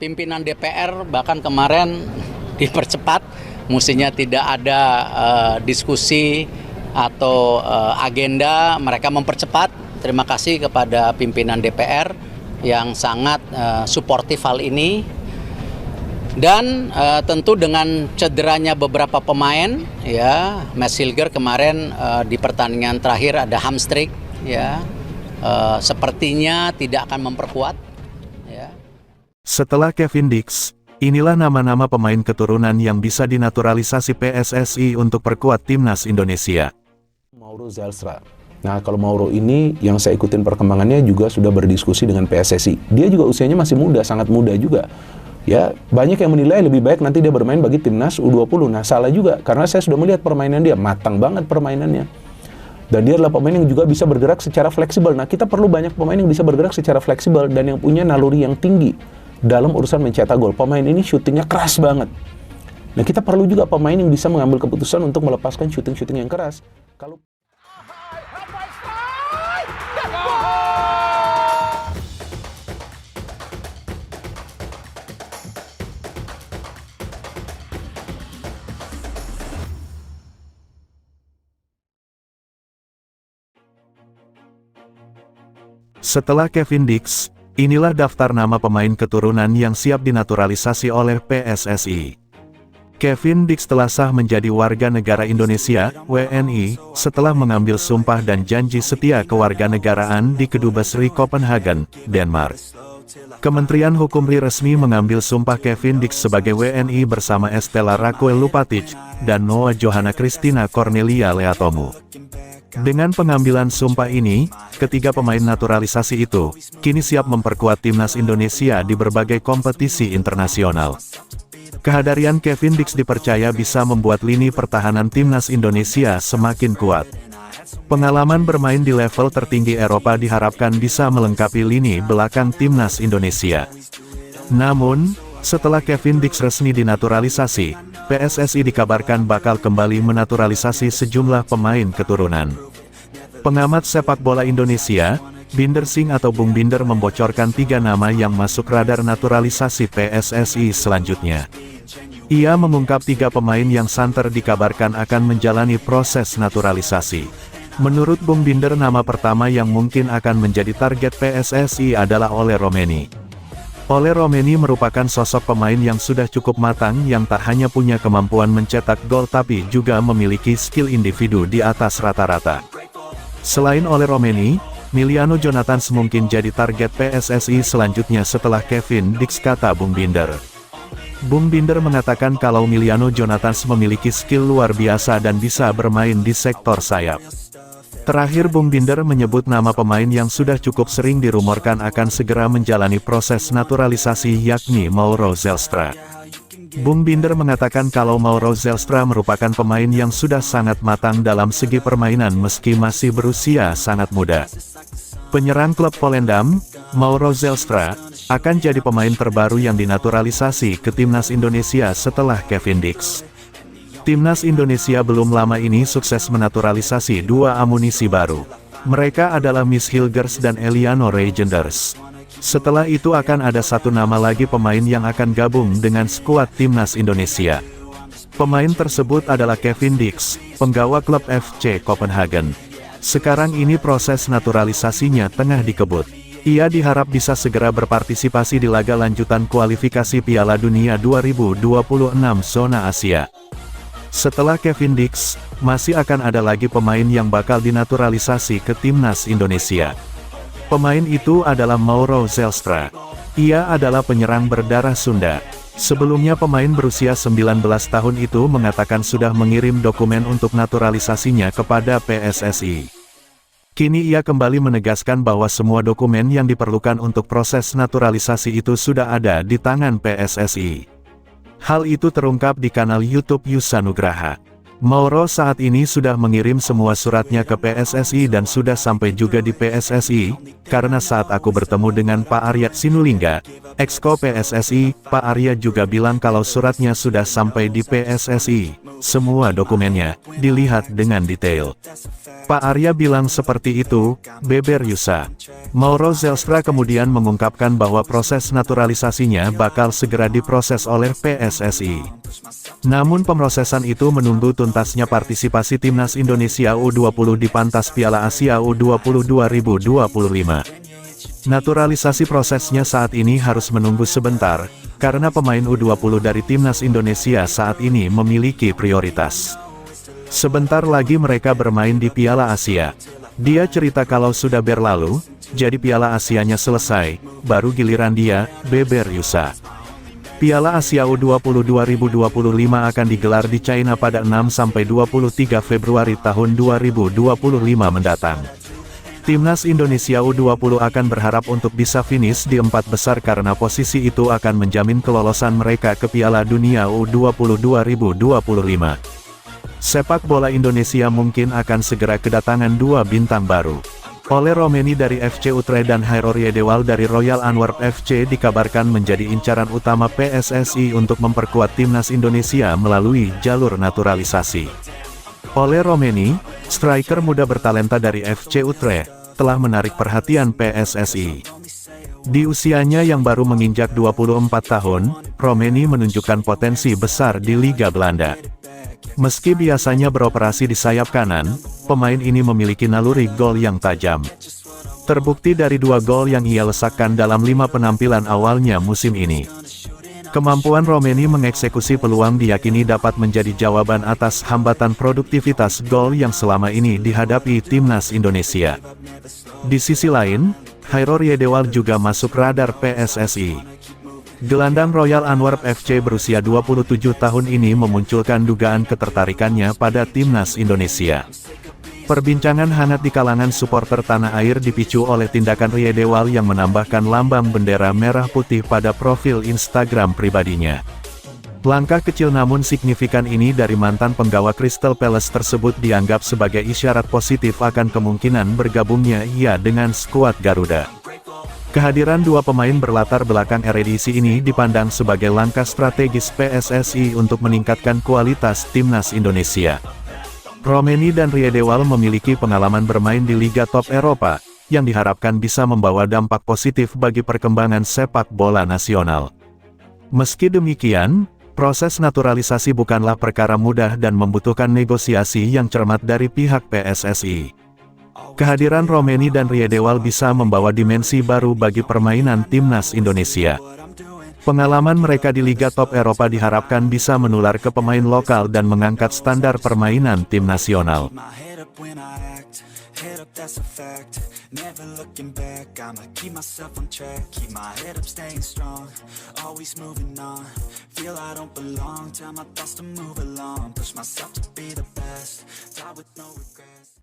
Pimpinan DPR bahkan kemarin dipercepat, mestinya tidak ada diskusi atau agenda, mereka mempercepat. Terima kasih kepada pimpinan DPR yang sangat suportif hal ini. Dan tentu dengan cederanya beberapa pemain, ya, Matt Silger kemarin di pertandingan terakhir ada hamstring, ya, sepertinya tidak akan memperkuat. Ya. Setelah Kevin Dix, inilah nama-nama pemain keturunan yang bisa dinaturalisasi PSSI untuk perkuat timnas Indonesia. Mauro Zelstra. Nah, kalau Mauro ini yang saya ikutin perkembangannya juga sudah berdiskusi dengan PSSI. Dia juga usianya masih muda, sangat muda juga. Ya, banyak yang menilai lebih baik nanti dia bermain bagi timnas U20. Nah, salah juga karena saya sudah melihat permainan dia, matang banget permainannya. Dan dia adalah pemain yang juga bisa bergerak secara fleksibel. Nah, kita perlu banyak pemain yang bisa bergerak secara fleksibel dan yang punya naluri yang tinggi dalam urusan mencetak gol. Pemain ini syutingnya keras banget. Nah, kita perlu juga pemain yang bisa mengambil keputusan untuk melepaskan syuting-syuting yang keras. Kalau Setelah Kevin Dix, inilah daftar nama pemain keturunan yang siap dinaturalisasi oleh PSSI. Kevin Dix telah sah menjadi warga negara Indonesia, WNI, setelah mengambil sumpah dan janji setia kewarganegaraan di Kedubes RI Copenhagen, Denmark. Kementerian Hukum RI resmi mengambil sumpah Kevin Dix sebagai WNI bersama Estela Raquel Lupatic dan Noah Johanna Christina Cornelia Leatomu. Dengan pengambilan sumpah ini, ketiga pemain naturalisasi itu kini siap memperkuat timnas Indonesia di berbagai kompetisi internasional. Kehadiran Kevin Dix dipercaya bisa membuat lini pertahanan timnas Indonesia semakin kuat. Pengalaman bermain di level tertinggi Eropa diharapkan bisa melengkapi lini belakang timnas Indonesia. Namun, setelah Kevin Dix resmi dinaturalisasi, PSSI dikabarkan bakal kembali menaturalisasi sejumlah pemain keturunan. Pengamat sepak bola Indonesia, Binder Singh atau Bung Binder membocorkan 3 nama yang masuk radar naturalisasi PSSI selanjutnya. Ia mengungkap 3 pemain yang santer dikabarkan akan menjalani proses naturalisasi. Menurut Bung Binder, nama pertama yang mungkin akan menjadi target PSSI adalah Ole Romeni. Ole Romeni merupakan sosok pemain yang sudah cukup matang yang tak hanya punya kemampuan mencetak gol tapi juga memiliki skill individu di atas rata-rata. Selain Ole Romeni, Miliano Jonathans mungkin jadi target PSSI selanjutnya setelah Kevin Dix, kata Bung Binder. Bung Binder mengatakan kalau Miliano Jonathans memiliki skill luar biasa dan bisa bermain di sektor sayap. Terakhir Bung Binder menyebut nama pemain yang sudah cukup sering dirumorkan akan segera menjalani proses naturalisasi yakni Mauro Zelstra. Bung Binder mengatakan kalau Mauro Zelstra merupakan pemain yang sudah sangat matang dalam segi permainan meski masih berusia sangat muda. Penyerang klub Volendam, Mauro Zelstra, akan jadi pemain terbaru yang dinaturalisasi ke timnas Indonesia setelah Kevin Dix. Timnas Indonesia belum lama ini sukses menaturalisasi 2 amunisi baru. Mereka adalah Miss Hilgers dan Eliano Regenders. Setelah itu akan ada 1 nama lagi pemain yang akan gabung dengan skuad timnas Indonesia. Pemain tersebut adalah Kevin Dix, penggawa klub FC Copenhagen. Sekarang ini proses naturalisasinya tengah dikebut. Ia diharap bisa segera berpartisipasi di laga lanjutan kualifikasi Piala Dunia 2026 zona Asia. Setelah Kevin Dix, masih akan ada lagi pemain yang bakal dinaturalisasi ke timnas Indonesia. Pemain itu adalah Mauro Zelstra. Ia adalah penyerang berdarah Sunda. Sebelumnya pemain berusia 19 tahun itu mengatakan sudah mengirim dokumen untuk naturalisasinya kepada PSSI. Kini ia kembali menegaskan bahwa semua dokumen yang diperlukan untuk proses naturalisasi itu sudah ada di tangan PSSI. Hal itu terungkap di kanal YouTube Yusanugraha. Mauro saat ini sudah mengirim semua suratnya ke PSSI dan sudah sampai juga di PSSI, karena saat aku bertemu dengan Pak Arya Sinulinga, Exco PSSI, Pak Arya juga bilang kalau suratnya sudah sampai di PSSI. semua dokumennya dilihat dengan detail. Pak Arya bilang seperti itu, beber Yusa. Mauro Zelstra kemudian mengungkapkan bahwa proses naturalisasinya bakal segera diproses oleh PSSI. Namun pemrosesan itu menunggu tuntasnya partisipasi Timnas Indonesia U20 di Pantas Piala Asia U20 2025. Naturalisasi prosesnya saat ini harus menunggu sebentar, karena pemain U20 dari Timnas Indonesia saat ini memiliki prioritas. Sebentar lagi mereka bermain di Piala Asia. Dia cerita kalau sudah berlalu, jadi Piala Asianya selesai, baru giliran dia, beber Yusa. Piala Asia U20 2025 akan digelar di China pada 6-23 Februari tahun 2025 mendatang. Timnas Indonesia U20 akan berharap untuk bisa finish di 4 besar karena posisi itu akan menjamin kelolosan mereka ke Piala Dunia U20 2025. Sepak bola Indonesia mungkin akan segera kedatangan 2 bintang baru. Ole Romeni dari FC Utrecht dan Hairor Yedewal dari Royal Antwerp FC dikabarkan menjadi incaran utama PSSI untuk memperkuat Timnas Indonesia melalui jalur naturalisasi. Ole Romeni, striker muda bertalenta dari FC Utrecht, telah menarik perhatian PSSI. Di usianya yang baru menginjak 24 tahun, Romeni menunjukkan potensi besar di Liga Belanda. Meski biasanya beroperasi di sayap kanan, pemain ini memiliki naluri gol yang tajam. Terbukti dari 2 gol yang ia lesakkan dalam 5 penampilan awalnya musim ini. Kemampuan Romeni mengeksekusi peluang diyakini dapat menjadi jawaban atas hambatan produktivitas gol yang selama ini dihadapi Timnas Indonesia. Di sisi lain, Hairor Yedewal juga masuk radar PSSI. Gelandang Royal Antwerp FC berusia 27 tahun ini memunculkan dugaan ketertarikannya pada Timnas Indonesia. Perbincangan hangat di kalangan supporter tanah air dipicu oleh tindakan Yedewal yang menambahkan lambang bendera merah putih pada profil Instagram pribadinya. Langkah kecil namun signifikan ini dari mantan penggawa Crystal Palace tersebut dianggap sebagai isyarat positif akan kemungkinan bergabungnya ia dengan skuad Garuda. Kehadiran 2 pemain berlatar belakang Eredivisie ini dipandang sebagai langkah strategis PSSI untuk meningkatkan kualitas Timnas Indonesia. Romeni dan Yedewal memiliki pengalaman bermain di Liga Top Eropa, yang diharapkan bisa membawa dampak positif bagi perkembangan sepak bola nasional. Meski demikian, proses naturalisasi bukanlah perkara mudah dan membutuhkan negosiasi yang cermat dari pihak PSSI. Kehadiran Romeni dan Yedewal bisa membawa dimensi baru bagi permainan Timnas Indonesia. Pengalaman mereka di Liga Top Eropa diharapkan bisa menular ke pemain lokal dan mengangkat standar permainan tim nasional. Never looking back, I'ma keep myself on track, keep my head up staying strong, always moving on, feel I don't belong, tell my thoughts to move along, push myself to be the best, die with no regrets.